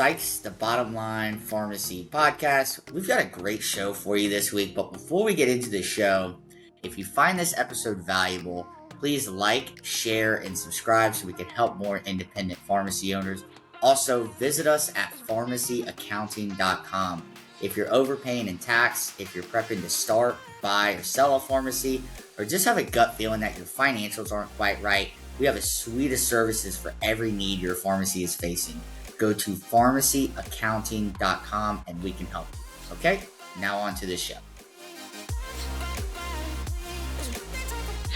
Sykes, the Bottom Line Pharmacy Podcast. We've got a great show for you this week, but before we get into the show, if you find this episode valuable, please like, share, and subscribe so we can help more independent pharmacy owners. Also, visit us at pharmacyaccounting.com. If you're overpaying in tax, if you're prepping to start, buy, or sell a pharmacy, or just have a gut feeling that your financials aren't quite right, we have a suite of services for every need your pharmacy is facing. Go to pharmacyaccounting.com and we can help you. Okay, now on to the show.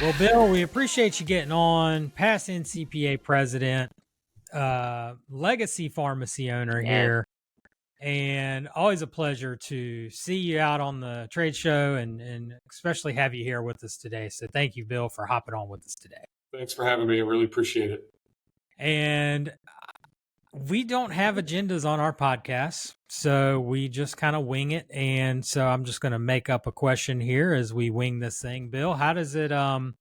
Well, Bill, we appreciate you getting on. Past NCPA president, legacy pharmacy owner here, and always a pleasure to see you out on the trade show and especially have you here with us today. So thank you, Bill, for hopping on with us today. Thanks for having me. I really appreciate it. And we don't have agendas on our podcast, so we just kind of wing it. And so I'm just going to make up a question here as we wing this thing. Bill, how does it, how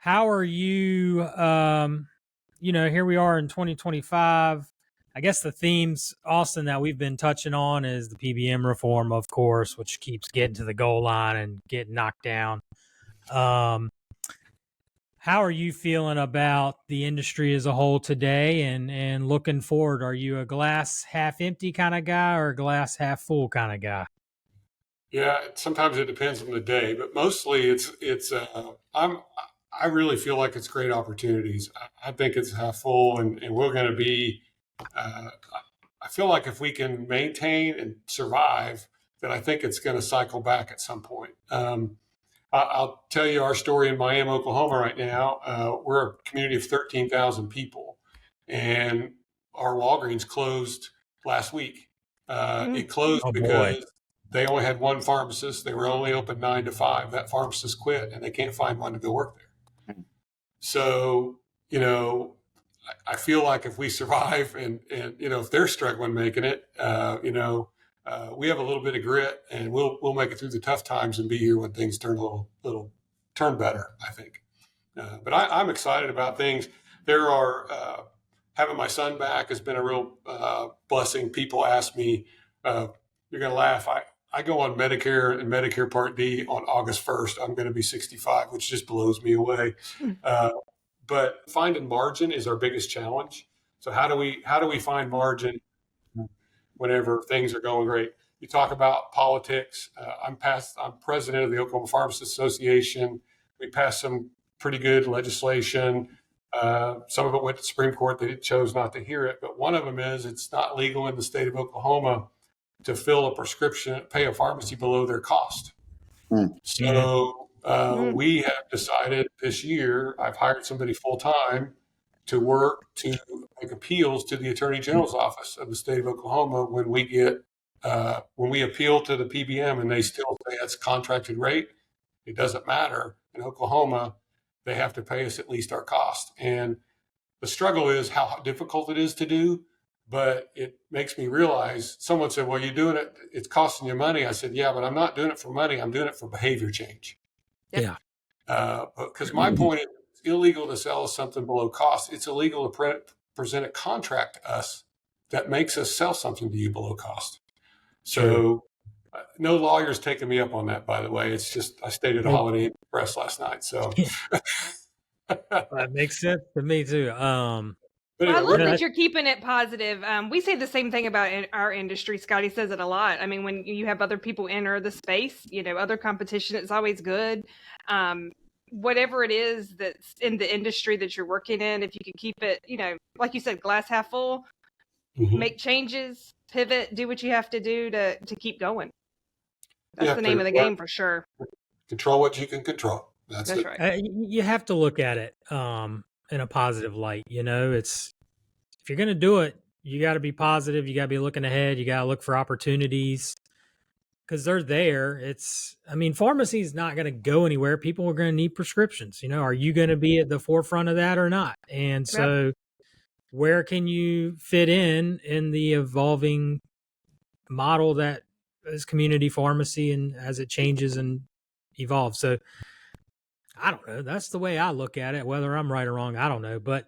are you, here we are in 2025. I guess the themes, Austin, that we've been touching on is the PBM reform, of course, which keeps getting to the goal line and getting knocked down. How are you feeling about the industry as a whole today and looking forward? Are you a glass half empty kind of guy or a glass half full kind of guy? Yeah, sometimes it depends on the day, but mostly I really feel like it's great opportunities. I think it's half full and we're going to be, I feel like if we can maintain and survive, then I think it's going to cycle back at some point. I'll tell you our story in Miami, Oklahoma right now. We're a community of 13,000 people, and our Walgreens closed last week. It closed because they only had one pharmacist. They were only open 9 to 5. That pharmacist quit, and they can't find one to go work there. So, I feel like if we survive and if they're struggling making it, we have a little bit of grit, and we'll make it through the tough times and be here when things turn turn better, I think. But I'm excited about things. There are having my son back has been a real blessing. People ask me, "You're going to laugh." I go on Medicare and Medicare Part D on August 1st. I'm going to be 65, which just blows me away. But finding margin is our biggest challenge. So how do we find margin whenever things are going great? You talk about politics. I'm president of the Oklahoma Pharmacists Association. We passed some pretty good legislation. Some of it went to the Supreme Court. They chose not to hear it. But one of them is it's not legal in the state of Oklahoma to fill a prescription, pay a pharmacy below their cost. So we have decided this year, I've hired somebody full-time to work to make appeals to the Attorney General's office of the state of Oklahoma when we appeal to the PBM and they still say that's contracted rate. It doesn't matter. In Oklahoma, they have to pay us at least our cost. And the struggle is how difficult it is to do, but it makes me realize, someone said, well, you're doing it, it's costing you money. I said, yeah, but I'm not doing it for money. I'm doing it for behavior change. Yeah. Because my point is, it's illegal to sell us something below cost. It's illegal to present a contract to us that makes us sell something to you below cost. So no lawyer's taking me up on that, by the way. It's just, I stayed at a Holiday Inn Express last night. So that makes sense to me too. But I love that you're keeping it positive. We say the same thing about our industry. Scotty says it a lot. I mean, when you have other people enter the space, other competition, it's always good. Whatever it is that's in the industry that you're working in, if you can keep it, like you said, glass half full, make changes, pivot, do what you have to do to keep going. That's the name of the game for sure. Control what you can control. That's right. You have to look at it in a positive light. It's, if you're going to do it, you got to be positive. You got to be looking ahead. You got to look for opportunities because they're there. Pharmacy is not going to go anywhere. People are going to need prescriptions. Are you going to be at the forefront of that or not? And so where can you fit in the evolving model that is community pharmacy and as it changes and evolves? So I don't know. That's the way I look at it. Whether I'm right or wrong, I don't know. But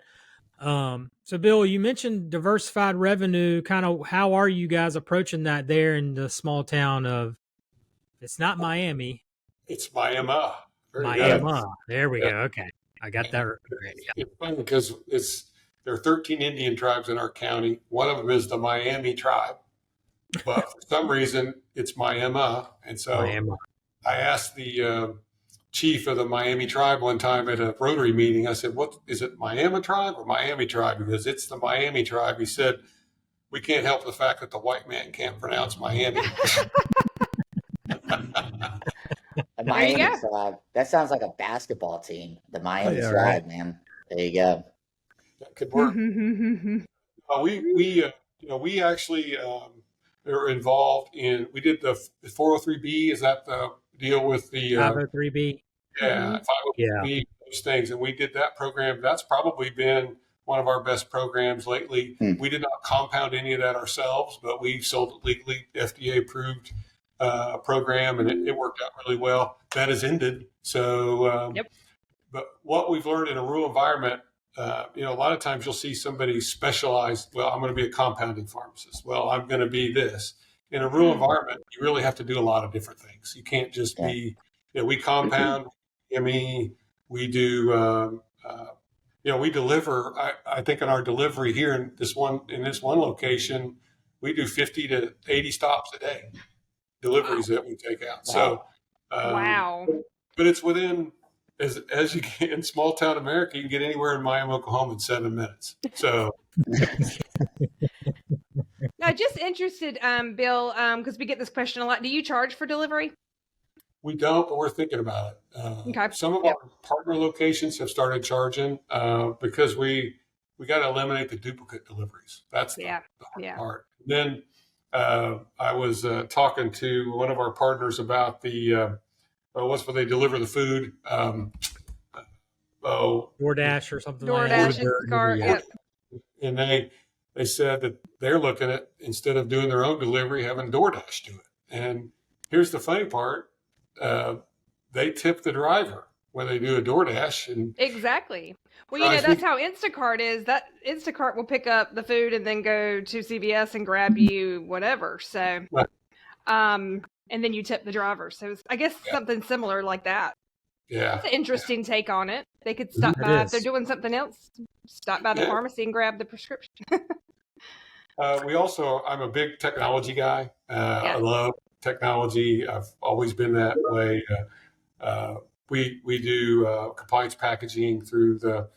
So Bill, you mentioned diversified revenue. Kind of how are you guys approaching that there in the small town of, it's not Miami. It's Miami. Very Miami. good. There we Yeah. go. Okay. I got that right. Yeah. It's fun because there are 13 Indian tribes in our county. One of them is the Miami tribe, but for some reason it's Miami. And so Miami. I asked the chief of the Miami tribe one time at a Rotary meeting. I said, "What is it, Miami tribe or Miami tribe?" Because it's the Miami tribe. He said, "We can't help the fact that the white man can't pronounce Miami." The Miami tribe. That sounds like a basketball team. The Miami tribe, right. Man. There you go. That could work. We actually are involved in. We did the 403B. Is that the deal with the 503B? Yeah, 503B. Those things, and we did that program. That's probably been one of our best programs lately. We did not compound any of that ourselves, but we sold it legally, FDA approved program, and it worked out really well. That has ended. So, but what we've learned in a rural environment, a lot of times you'll see somebody specialized. Well, I'm going to be a compounding pharmacist. Well, I'm going to be this. In a rural environment, you really have to do a lot of different things. You can't just be, we compound, we do, we deliver. I think in our delivery here in this one location, we do 50 to 80 stops a day, deliveries that we take out. So, but it's within, as you get in small town America, you can get anywhere in Miami, Oklahoma in 7 minutes. So. Now, just interested, Bill, because we get this question a lot. Do you charge for delivery? We don't, but we're thinking about it. Okay. Some of our partner locations have started charging because we got to eliminate the duplicate deliveries. That's the hard part. Then I was talking to one of our partners about the what's where they deliver the food. DoorDash or something DoorDash, like that. And they said that they're looking at, instead of doing their own delivery, having DoorDash do it. And here's the funny part. They tip the driver when they do a DoorDash. And exactly. Well, that's how Instacart is. That Instacart will pick up the food and then go to CVS and grab you whatever. So, and then you tip the driver. So I guess something similar like that. Yeah. That's an interesting take on it. They could stop by if they're doing something else, stop by the pharmacy and grab the prescription. I'm a big technology guy. I love technology. I've always been that way. We do compliance packaging through the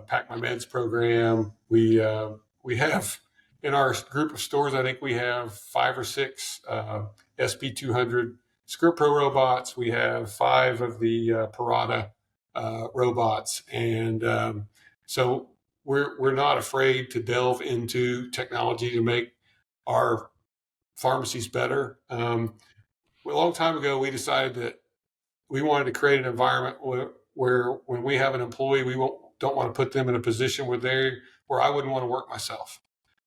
Pack My Meds program. We have in our group of stores, I think we have 5 or 6 SP200 ScriptPro robots. We have 5 of the Parata robots, and so we're not afraid to delve into technology to make our pharmacies better. A long time ago, we decided that we wanted to create an environment where when we have an employee, we don't want to put them in a position where I wouldn't want to work myself.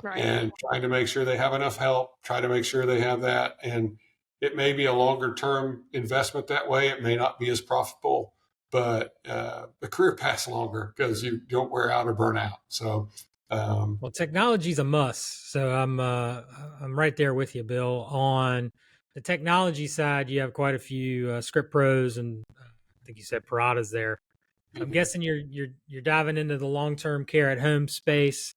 Right. And trying to make sure they have enough help, try to make sure they have that. And it may be a longer term investment that way. It may not be as profitable, but the career path's longer because you don't wear out or burn out. So, well, technology's a must. So I'm right there with you, Bill. On the technology side, you have quite a few Script Pros, and I think you said Paratas there. I'm guessing you're diving into the long-term care at home space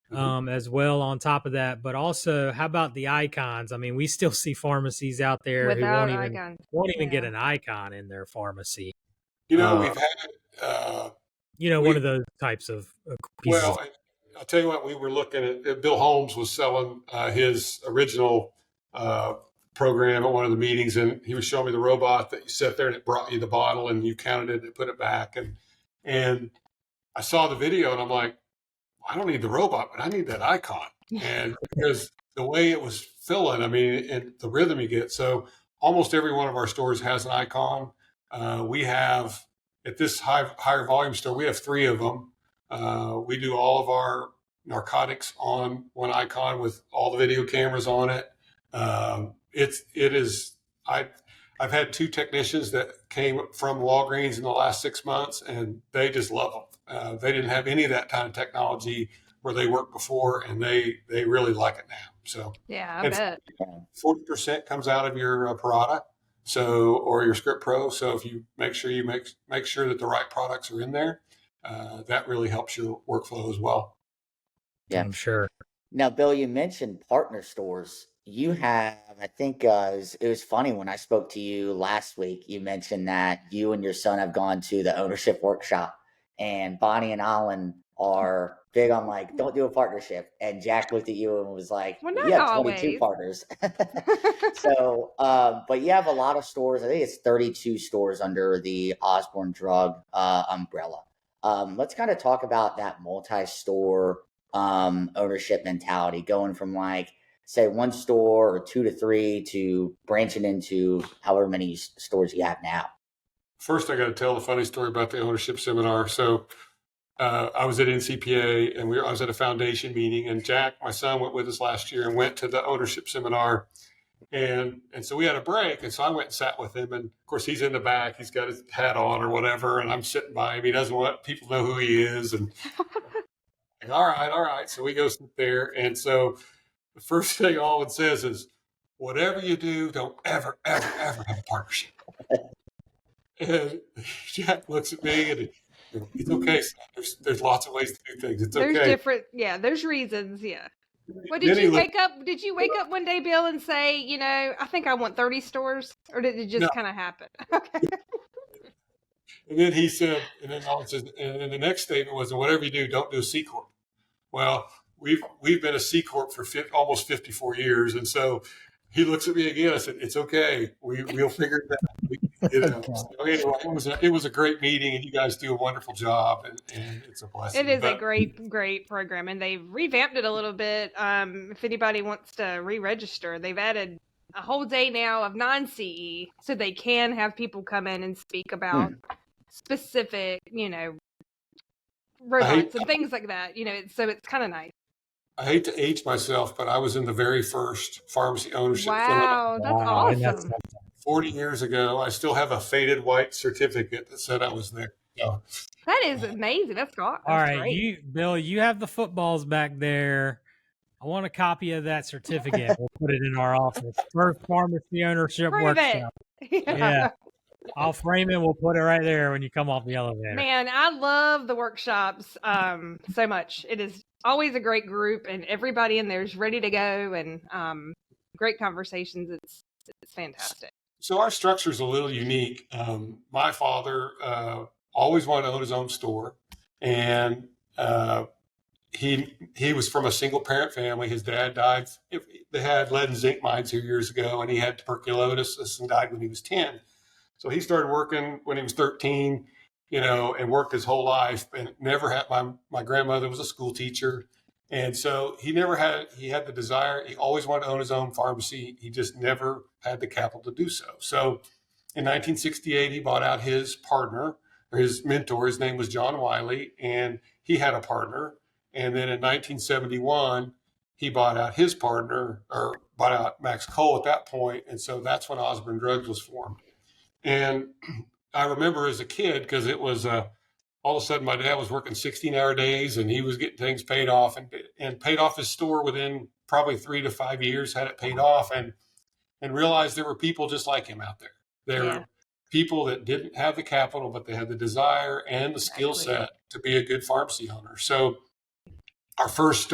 as well on top of that. But also, how about the icons? I mean, we still see pharmacies out there without who won't even get an icon in their pharmacy. We've had one of those types of pieces. Well, I'll tell you what, we were looking at Bill Holmes was selling his original program at one of the meetings, and he was showing me the robot that you sat there and it brought you the bottle and you counted it and put it back. And I saw the video and I'm like, I don't need the robot, but I need that icon. And because the way it was filling, I mean, and the rhythm you get. So almost every one of our stores has an icon. We have, at this higher volume store, we have 3 of them. We do all of our narcotics on one icon with all the video cameras on it. I've had 2 technicians that came from Walgreens in the last 6 months, and they just love them. They didn't have any of that kind of technology where they worked before, and they really like it now. So yeah, I bet 40% comes out of your Parata, or your Script Pro. So if you make sure that the right products are in there, that really helps your workflow as well. Yeah, I'm sure. Now, Bill, you mentioned partner stores. You have, I think it was funny when I spoke to you last week. You mentioned that you and your son have gone to the ownership workshop, and Bonnie and Alan are big on like, don't do a partnership. And Jack looked at you and was like, well, well, not you have 22 always. partners. So, but you have a lot of stores. I think it's 32 stores under the Osborn Drug umbrella. Let's kind of talk about that multi-store ownership mentality, going from like, say, one store or 2 to 3 to branching into however many stores you have now. First, I got to tell the funny story about the ownership seminar. So I was at NCPA, and I was at a foundation meeting, and Jack, my son, went with us last year and went to the ownership seminar. And so we had a break, and so I went and sat with him. And of course, he's in the back. He's got his hat on or whatever, and I'm sitting by him. He doesn't want people to know who he is. And all right. So we go sit there. And so the first thing Alwyn says is, whatever you do, don't ever, ever, ever have a partnership. And Jack looks at me and it's okay. There's lots of ways to do things. It's okay. There's different, there's reasons. Yeah. Well, did you wake up one day, Bill, and say, I think I want 30 stores, or did it just kind of happen? Okay. And then he said, and then Alwyn says, and then the next statement was, whatever you do, don't do a C Corp. Well, we've been a C Corp for almost 54 years. And so he looks at me again. I said, it's okay. We'll figure it out. So anyway, it was a great meeting, and you guys do a wonderful job, and it's a blessing. It is a great program, and they've revamped it a little bit. If anybody wants to re-register, they've added a whole day now of non-CE, so they can have people come in and speak about specific, robots and things like that. So it's kind of nice. I hate to age myself, but I was in the very first pharmacy ownership. Wow, that's awesome. 40 years ago. I still have a faded white certificate that said I was there. So, that is amazing. That's great. All right, Bill, you have the footballs back there. I want a copy of that certificate. We'll put it in our office. First pharmacy ownership workshop. Yeah. I'll frame it. We'll put it right there when you come off the elevator. Man, I love the workshops so much. It is always a great group, and everybody in there is ready to go, and great conversations. It's fantastic. So our structure is a little unique. My father always wanted to own his own store, and he was from a single parent family. His dad died. They had lead and zinc mines here years ago, and he had tuberculosis and died when he was 10. So he started working when he was 13, and worked his whole life, and never had, my grandmother was a school teacher. And so he had the desire. He always wanted to own his own pharmacy. He just never had the capital to do so. So in 1968, he bought out his partner, or his mentor. His name was John Wiley, and he had a partner. And then in 1971, he bought out his partner, or bought out Max Cole at that point. And so that's when Osborn Drugs was formed. And I remember as a kid, because it was all of a sudden my dad was working 16-hour days, and he was getting things paid off, and paid off his store within probably 3 to 5 years, had it paid off, and realized there were people just like him out there. There were people that didn't have the capital, but they had the desire and the skill set to be a good pharmacy owner. So our first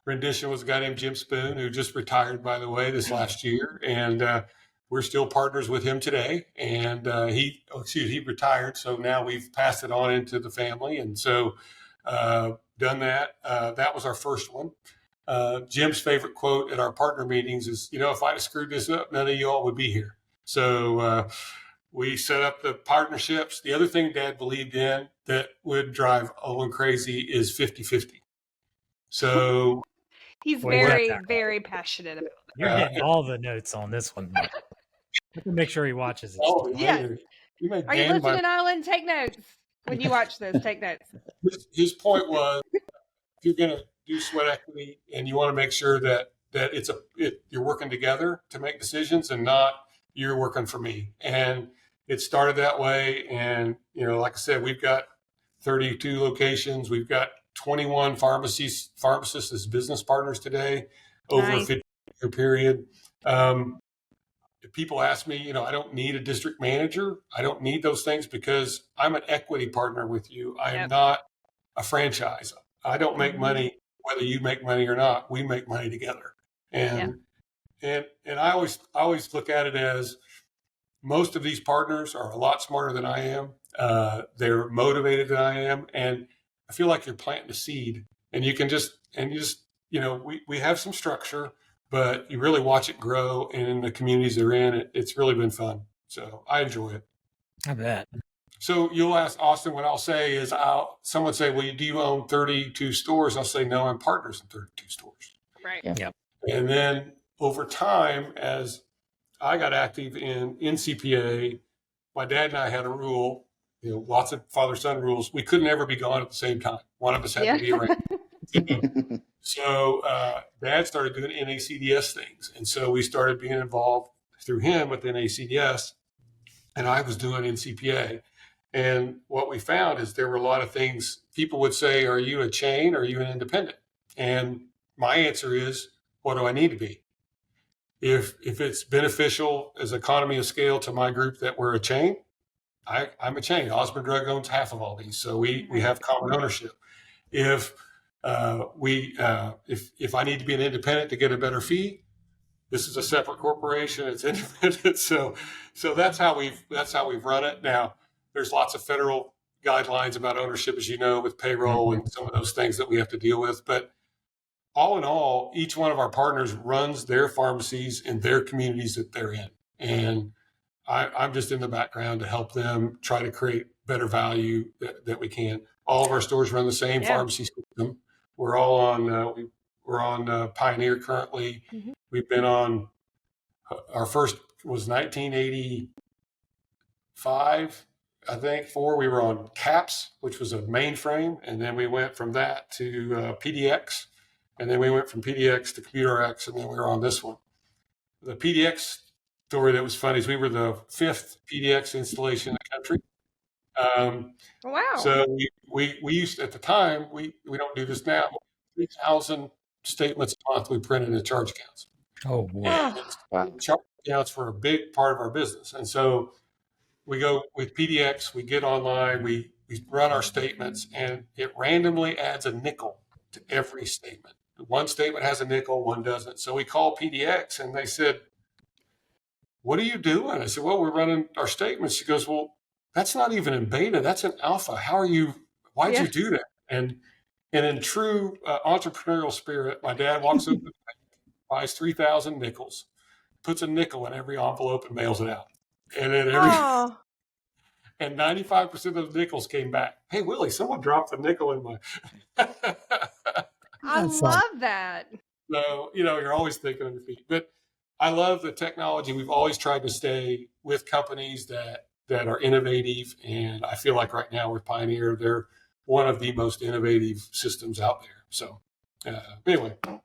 rendition was a guy named Jim Spoon, who just retired, by the way, this last year. And we're still partners with him today. And he retired. So now we've passed it on into the family. And so done that. That was our first one. Jim's favorite quote at our partner meetings is, if I'd have screwed this up, none of you all would be here. So we set up the partnerships. The other thing Dad believed in that would drive Owen crazy is 50-50. So he's very, very passionate about it. You're getting all the notes on this one. I can make sure he watches it. Oh, yeah. Are you listening, Alan? Take notes. When you watch this, take notes. His point was, if you're going to do sweat equity and you want to make sure that you're working together to make decisions and not you're working for me. And it started that way. And, like I said, we've got 32 locations. We've got 21 pharmacists as business partners today over a 50-year period. If people ask me, I don't need a district manager. I don't need those things because I'm an equity partner with you. I am not a franchise. I don't make money whether you make money or not. We make money together. And I always look at it as most of these partners are a lot smarter than I am. They're motivated than I am, and I feel like you're planting a seed. And you just we have some structure, but you really watch it grow. And in the communities they're in, it's really been fun. So I enjoy it. I bet. So you'll ask Austin, what I'll say is someone say, well, do you own 32 stores? I'll say, no, I'm partners in 32 stores. Right. Yeah. And then over time, as I got active in NCPA, my dad and I had a rule, lots of father-son rules. We couldn't ever be gone at the same time. One of us had to be around. So Dad started doing NACDS things. And so we started being involved through him with NACDS, and I was doing NCPA. And what we found is there were a lot of things people would say, are you a chain or are you an independent? And my answer is, what do I need to be? If it's beneficial as economy of scale to my group that we're a chain, I'm a chain. Osborn Drug owns half of all these. So we have common ownership. If if I need to be an independent to get a better fee, this is a separate corporation. It's independent. So that's how we've run it. Now, there's lots of federal guidelines about ownership, as you know, with payroll and some of those things that we have to deal with. But all in all, each one of our partners runs their pharmacies in their communities that they're in. And I'm just in the background to help them try to create better value that we can. All of our stores run the same pharmacy system. We're all on Pioneer currently. Mm-hmm. We've been on, our first was 1985, I think, we were on CAPS, which was a mainframe. And then we went from that to PDX. And then we went from PDX to ComputerX, and then we were on this one. The PDX story that was funny is we were the 5th PDX installation in the country. Wow. So we used, at the time, we don't do this now, 3,000 statements a month we printed in charge accounts. Oh, boy. Charge accounts were a big part of our business. And so we go with PDX, we get online, we run our statements, and it randomly adds a nickel to every statement. One statement has a nickel, one doesn't. So we call PDX, and they said, what are you doing? I said, well, we're running our statements. She goes, well, that's not even in beta. That's in alpha. Why'd you do that? And in true entrepreneurial spirit, my dad walks up, buys 3,000 nickels, puts a nickel in every envelope and mails it out. And then and 95% of those nickels came back. Hey, Willie, someone dropped the nickel in my... I love that. So, you're always thinking on your feet. But I love the technology. We've always tried to stay with companies that are innovative. And I feel like right now with Pioneer, they're one of the most innovative systems out there. So anyway, we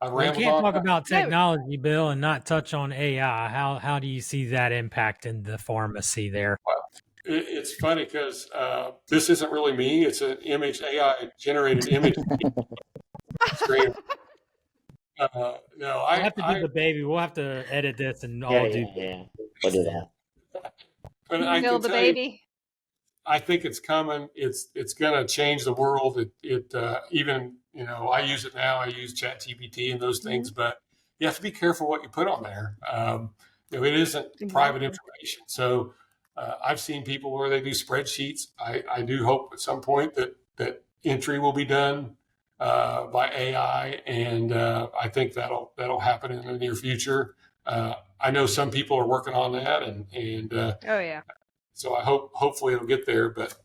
can't talk about technology, Bill, and not touch on AI. How do you see that impacting the pharmacy there? Well, it's funny because this isn't really me. It's an AI generated image. Screen. No, we'll have to do the baby. We'll have to edit this and all do. Yeah, we'll do that. But I Build the baby. I think it's coming. It's going to change the world. It even, I use it now. I use ChatGPT and those things, but you have to be careful what you put on there. It isn't private information. So I've seen people where they do spreadsheets. I do hope at some point that entry will be done by AI, and I think that'll happen in the near future. I know some people are working on that, and oh yeah. So hopefully it'll get there, but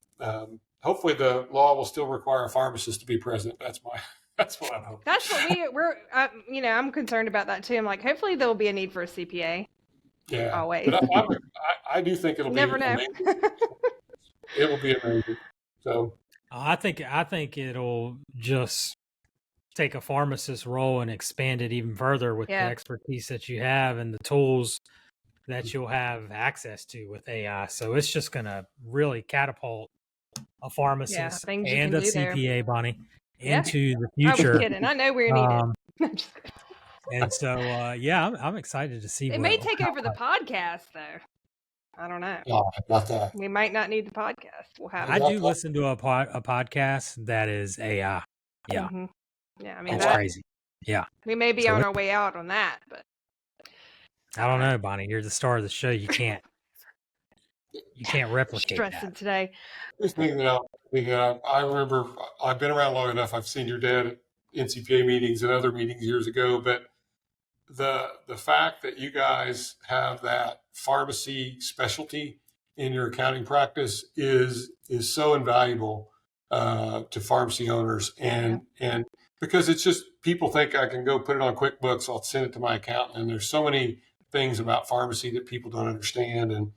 hopefully the law will still require a pharmacist to be present. That's what I'm hoping. That's what we're I'm concerned about that too. I'm like, hopefully there will be a need for a CPA. Yeah, always. But I do think it'll never be know. It will be amazing. So I think it'll just take a pharmacist role and expand it even further with the expertise that you have and the tools that you'll have access to with AI. So it's just going to really catapult a pharmacist things you and can a do there. CPA, Bonnie, Yeah. into the I was future. kidding. I know we're needed. And so, yeah, I'm excited to see. It may take over the podcast, though. I don't know. No, not that. We might not need the podcast. We'll have. I do listen to a podcast that is AI. Yeah, Mm-hmm. Yeah, I mean it's crazy. Yeah, we may be on our way out on that, but I don't know, Bonnie. You're the star of the show. You can't replicate stressing that. today. Just thinking out. I remember I've been around long enough. I've seen your dad at NCPA meetings and other meetings years ago, but the fact that you guys have that pharmacy specialty in your accounting practice is so invaluable to pharmacy owners, and because it's just people think I can go put it on QuickBooks, I'll send it to my accountant, and there's so many things about pharmacy that people don't understand, and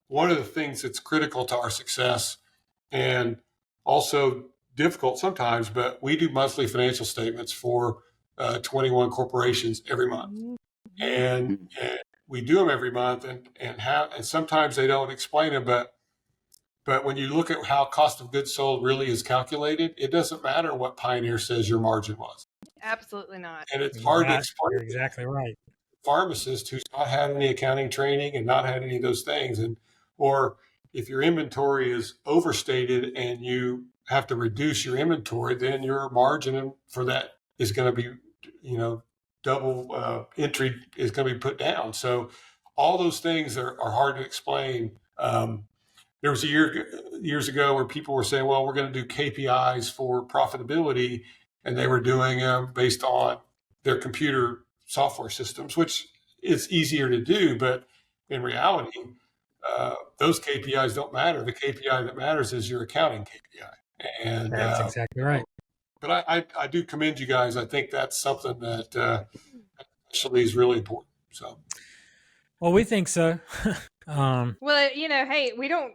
one of the things that's critical to our success and also difficult sometimes, but we do monthly financial statements for 21 corporations every month, and we do them every month, and sometimes they don't explain them, but when you look at how cost of goods sold really is calculated, it doesn't matter what Pioneer says your margin was. Absolutely not. And it's hard to explain. You're exactly right. Pharmacist who's not had any accounting training and not had any of those things, or if your inventory is overstated and you have to reduce your inventory, then your margin for that is going to be, double entry is going to be put down. So all those things are hard to explain. There was years ago where people were saying, well, we're going to do KPIs for profitability, and they were doing them based on their computer software systems, which is easier to do. But in reality, those KPIs don't matter. The KPI that matters is your accounting KPI. And that's exactly right. But I do commend you guys. I think that's something that actually is really important. So, well, we think so. Well, hey, we don't.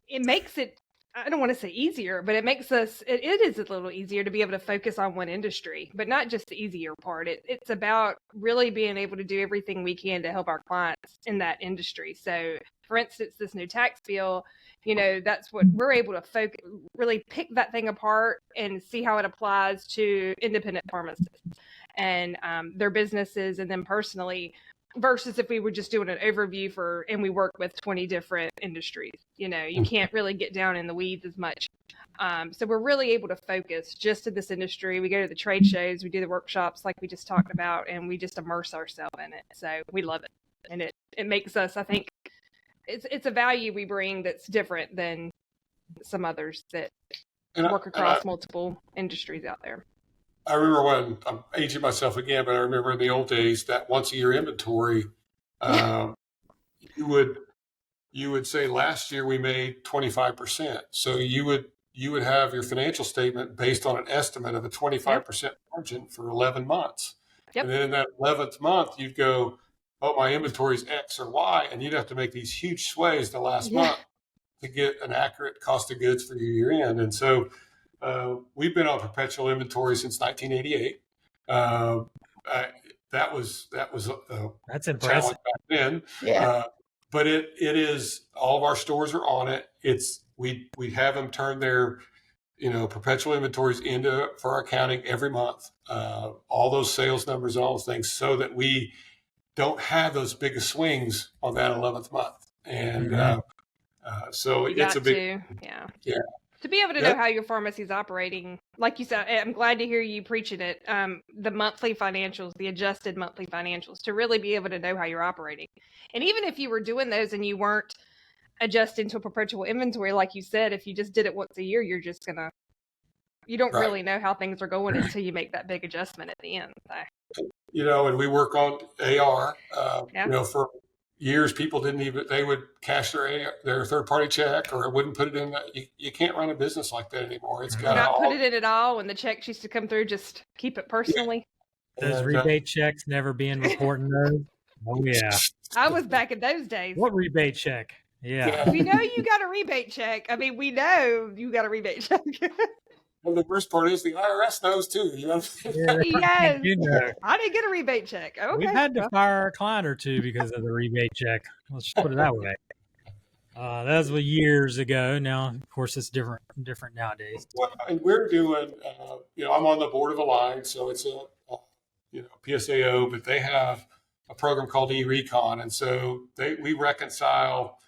It makes it. I don't want to say easier, but it makes us. It is a little easier to be able to focus on one industry, but not just the easier part. It's about really being able to do everything we can to help our clients in that industry. So, for instance, this new tax bill, that's what we're able to focus, really pick that thing apart and see how it applies to independent pharmacists and their businesses, and then personally, versus if we were just doing an overview and we work with 20 different industries. You can't really get down in the weeds as much. So we're really able to focus just in this industry. We go to the trade shows, we do the workshops like we just talked about, and we just immerse ourselves in it. So we love it. And it makes us, I think, it's a value we bring that's different than some others that work across multiple industries out there. I remember when I'm aging myself again, but I remember in the old days that once a year inventory, you would say last year we made 25%. So you would have your financial statement based on an estimate of a 25% margin for 11 months. Yep. And then in that 11th month, you'd go, oh, my inventory is X or Y. And you'd have to make these huge sways the last month to get an accurate cost of goods for your year end. And so we've been on perpetual inventory since 1988. That was that's impressive back then. Yeah. But it is, all of our stores are on it. We have them turn their perpetual inventories for our accounting every month. All those sales numbers, all those things, so that we don't have those big swings on that 11th month. And so it's a big to be able to know how your pharmacy is operating. Like you said, I'm glad to hear you preaching it. The monthly financials, the adjusted monthly financials, to really be able to know how you're operating. And even if you were doing those and you weren't adjusting to a perpetual inventory, like you said, if you just did it once a year, you're just you don't really know how things are going until you make that big adjustment at the end. So. And we work on AR, for years, people they would cash their third-party check, or wouldn't put it in. You can't run a business like that anymore. It's got not put it in at all. When the checks used to come through, just keep it personally. Yeah. Those rebate checks never being reporting those. Oh yeah, I was back in those days. What rebate check? Yeah. We know you got a rebate check. I mean, we know you got a rebate check. Well, the worst part is the IRS knows too. Yes. I didn't get a rebate check. Okay. We've had to fire a client or two because of the rebate check. Let's just put it that way. That was years ago. Now, of course, it's different nowadays. Well, and we're doing, I'm on the board of Align, so it's PSAO, but they have a program called eRecon. And so we reconcile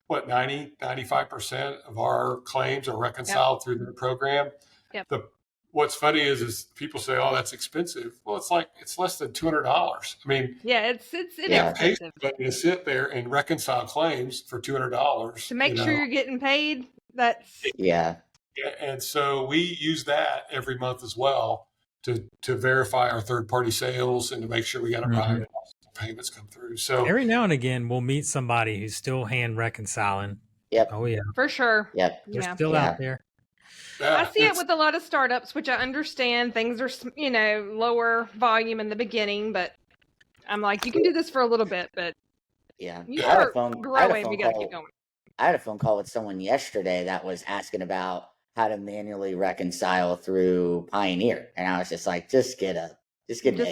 95% of our claims are reconciled through the program. Yep. What's funny is people say, "Oh, that's expensive." Well, it's less than $200. I mean, it's inexpensive to sit there and reconcile claims for $200 to make sure you're getting paid. That's and so we use that every month as well to verify our third party sales and to make sure we got it right and payments come through. So every now and again, we'll meet somebody who's still hand reconciling. Yep. Oh yeah, for sure. Yep. They're still out there. I see it with a lot of startups, which I understand things are, lower volume in the beginning, but I'm like, you can do this for a little bit, but you start growing, you got to keep going. I had a phone call with someone yesterday that was asking about how to manually reconcile through Pioneer. And I was just like, just get an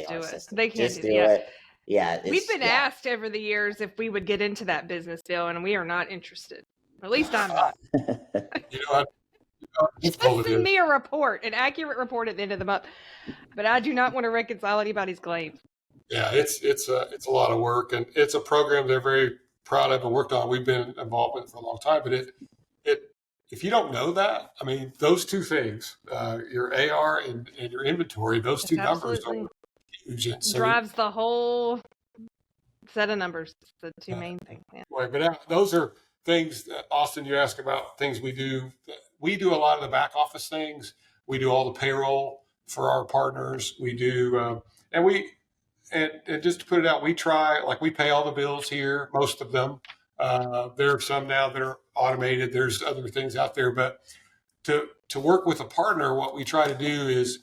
AR system. They can't just do it. Yeah. We've been asked over the years if we would get into that business, Bill, and we are not interested. At least I'm not. Just send me a report, an accurate report at the end of the month. But I do not want to reconcile anybody's claims. Yeah, it's a lot of work, and it's a program they're very proud of and worked on. We've been involved with it for a long time, but it if you don't know that, I mean, those two things, your AR and your inventory, those two numbers are huge. So drives the whole set of numbers. The two main things. Yeah. Right, but those are things, Austin, you ask about things we do. We do a lot of the back office things. We do all the payroll for our partners. We do, and just to put it out, we pay all the bills here, most of them. There are some now that are automated. There's other things out there, but to work with a partner, what we try to do is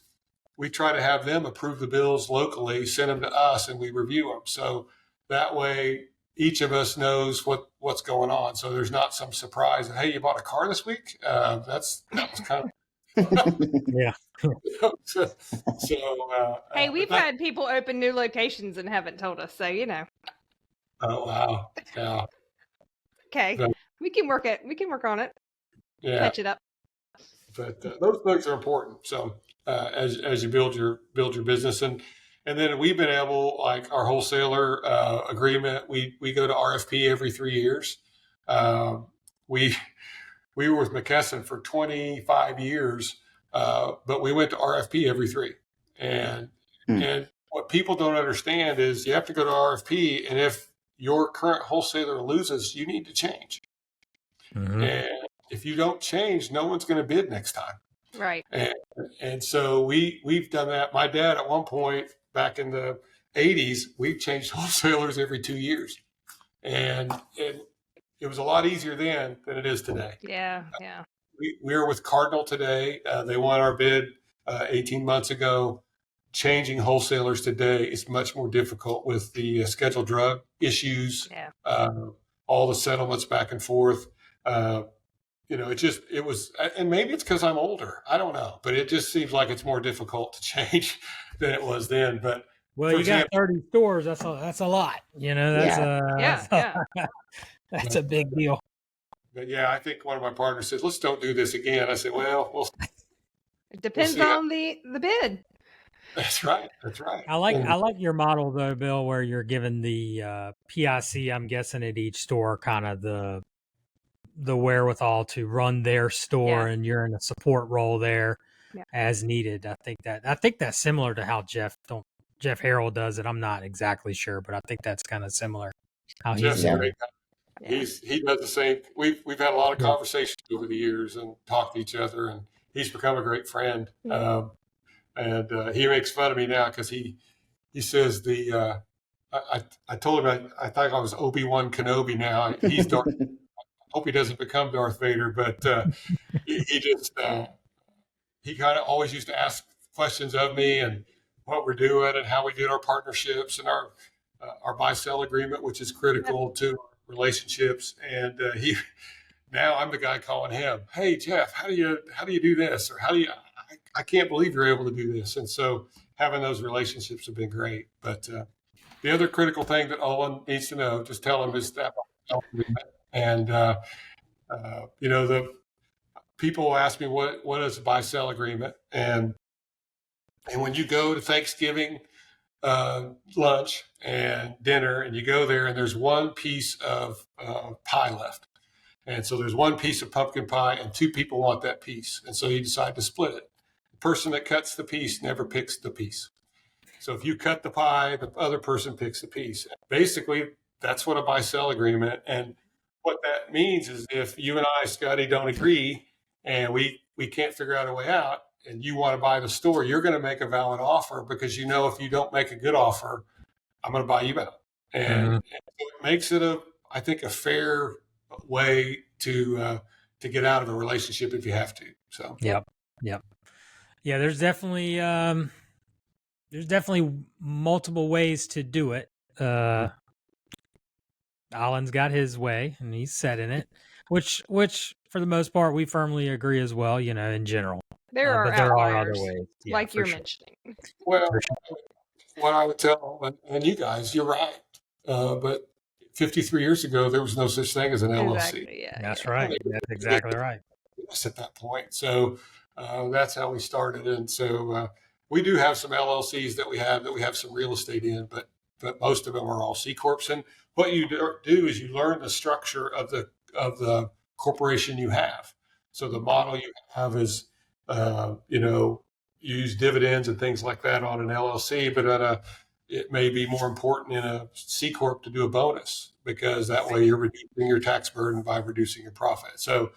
we try to have them approve the bills locally, send them to us, and we review them. So that way, each of us knows what's going on. So there's not some surprise. Hey, you bought a car this week? That was kind of yeah. Hey, we've had people open new locations and haven't told us, so Oh wow! Yeah. Okay, we can work on it. Yeah. Catch it up. But those things are important. So as you build your business, and then we've been able, like our wholesaler agreement, we go to RFP every 3 years. We were with McKesson for 25 years, but we went to RFP every 3. And what people don't understand is you have to go to RFP, and if your current wholesaler loses, you need to change. Mm-hmm. And if you don't change, no one's going to bid next time. Right. And so we've done that. My dad, at one point back in the 80s, we changed wholesalers every 2 years. And it was a lot easier then than it is today. Yeah. We're with Cardinal today. They won our bid 18 months ago. Changing wholesalers today is much more difficult with the scheduled drug issues, all the settlements back and forth. It was, and maybe it's because I'm older. I don't know, but it just seems like it's more difficult to change than it was then. But you got 30 stores. That's a lot. That's a big deal. But yeah, I think one of my partners said, "Let's don't do this again." I said, "Well, it depends on the bid." That's right. I like your model though, Bill, where you're given the PIC. I'm guessing at each store, kind of the wherewithal to run their store, and you're in a support role there as needed. I think that's similar to how Jeff Harrell does it. I'm not exactly sure, but I think that's kind of similar. How Jeff's a great guy. He does the same. We've had a lot of conversations over the years and talked to each other, and he's become a great friend. And he makes fun of me now because he says I told him I thought I was Obi-Wan Kenobi now. He's Darth. I hope he doesn't become Darth Vader, but he kind of always used to ask questions of me and what we're doing and how we did our partnerships and our buy-sell agreement, which is critical to relationships. And now I'm the guy calling him, "Hey Jeff, how do you do this?" Or I can't believe you're able to do this. And so having those relationships have been great. But the other critical thing that Owen needs to know, just tell him, is that agreement. And The people ask me what is a buy-sell agreement, and when you go to Thanksgiving lunch and dinner, and you go there, and there's one piece of pie left, and so there's one piece of pumpkin pie, and two people want that piece, and so you decide to split it. The person that cuts the piece never picks the piece. So if you cut the pie, the other person picks the piece. Basically, that's what a buy-sell agreement. And what that means is if you and I, Scotty, don't agree, and we can't figure out a way out, and you want to buy the store, you're going to make a valid offer, because if you don't make a good offer, I'm going to buy you out. And so it makes it I think a fair way to get out of a relationship if you have to. So yep. Yeah, there's definitely multiple ways to do it. Alan's got his way, and he's set in it, which for the most part we firmly agree as well. In general, there are other ways, like you're mentioning. Well, what I would tell, and you guys, you're right, but 53 years ago there was no such thing as an LLC. Exactly, yeah, that's right. That's exactly right. At that point, so that's how we started, and so we do have some LLCs that we have some real estate in, but most of them are all C corps. And what you do is you learn the structure of the corporation you have. So the model you have is, use dividends and things like that on an LLC, but it may be more important in a C corp to do a bonus, because that way you're reducing your tax burden by reducing your profit. So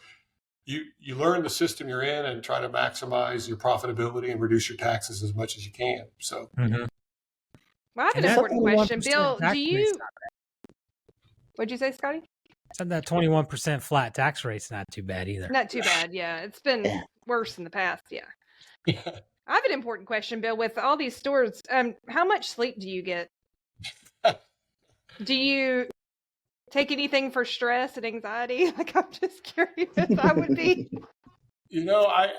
you learn the system you're in and try to maximize your profitability and reduce your taxes as much as you can. So. Well, I have an important question. Bill, what'd you say, Scotty? Said that 21% flat tax rate's not too bad either. Not too bad, yeah. It's been worse in the past, yeah. I have an important question, Bill. With all these stores, how much sleep do you get? Do you take anything for stress and anxiety? Like, I'm just curious. I would be. I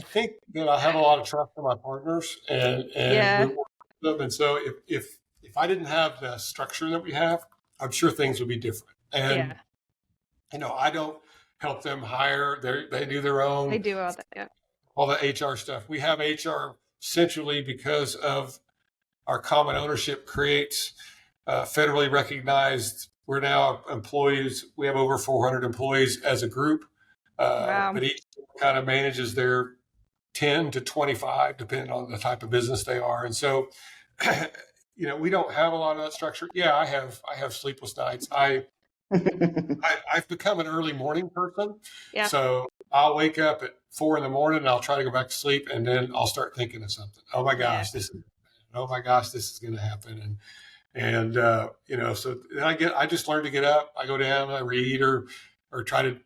think that I have a lot of trust in my partners, and we work with them. And so if I didn't have the structure that we have, I'm sure things would be different. And I don't help them hire. They do their own. They do all that. Yeah. All the HR stuff. We have HR centrally because of our common ownership creates federally recognized. We're now employees. We have over 400 employees as a group, but each kind of manages their 10 to 25, depending on the type of business they are. And so, we don't have a lot of that structure. Yeah, I have sleepless nights. I've become an early morning person. Yeah. So I'll wake up at 4 a.m. and I'll try to go back to sleep, and then I'll start thinking of something. Oh my gosh, this is going to happen. And so I just learned to get up. I go down, I read or try to,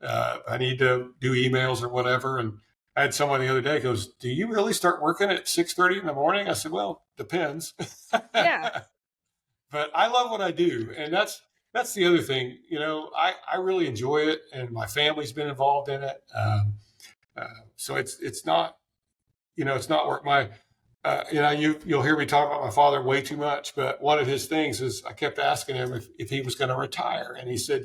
I need to do emails or whatever. And I had someone the other day goes, "Do you really start working at 6:30 in the morning?" I said, "Well, depends." Yeah. But I love what I do. And that's the other thing, I really enjoy it, and my family's been involved in it. So it's not, it's not work. You'll hear me talk about my father way too much, but one of his things is I kept asking him if he was going to retire. And he said,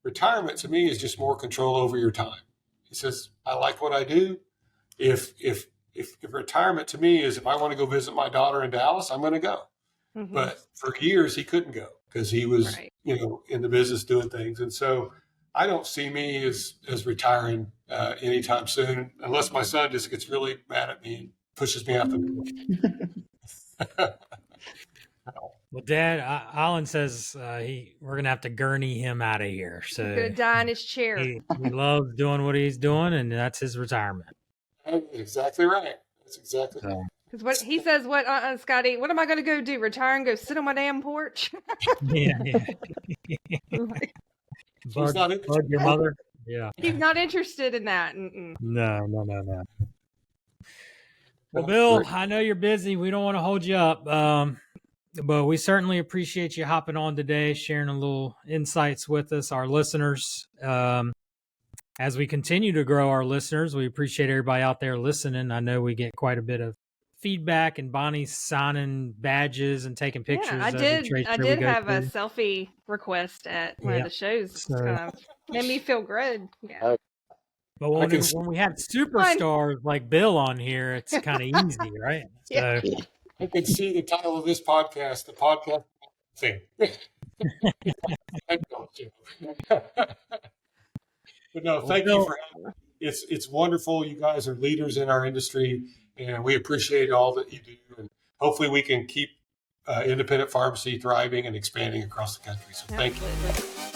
retirement to me is just more control over your time. He says, I like what I do. If retirement to me is if I want to go visit my daughter in Dallas, I'm going to go. Mm-hmm. But for years he couldn't go because he was, in the business doing things. And so I don't see me as retiring anytime soon, unless my son just gets really mad at me and pushes me out the door. Well, Dad, Alan says we're gonna have to gurney him out of here. So he's gonna die in his chair. He loves doing what he's doing, and that's his retirement. That's exactly right. That's exactly right. Because what he says, Scotty, what am I gonna go do? Retire and go sit on my damn porch? Yeah. Bug your mother. Yeah. He's not interested in that. Mm-mm. No. Well, Bill, I know you're busy. We don't want to hold you up. But we certainly appreciate you hopping on today, sharing a little insights with us, our listeners. As we continue to grow our listeners, we appreciate everybody out there listening. I know we get quite a bit of feedback, and Bonnie's signing badges and taking pictures. Yeah, I did have a selfie request at one of the shows. Made me feel good. Yeah. But when we have superstars like Bill on here, it's kind of easy, right? Yeah. So I can see the title of this podcast, the podcast thing. But no, thank you for having me. It's wonderful. You guys are leaders in our industry, and we appreciate all that you do. And hopefully we can keep independent pharmacy thriving and expanding across the country. So thank you.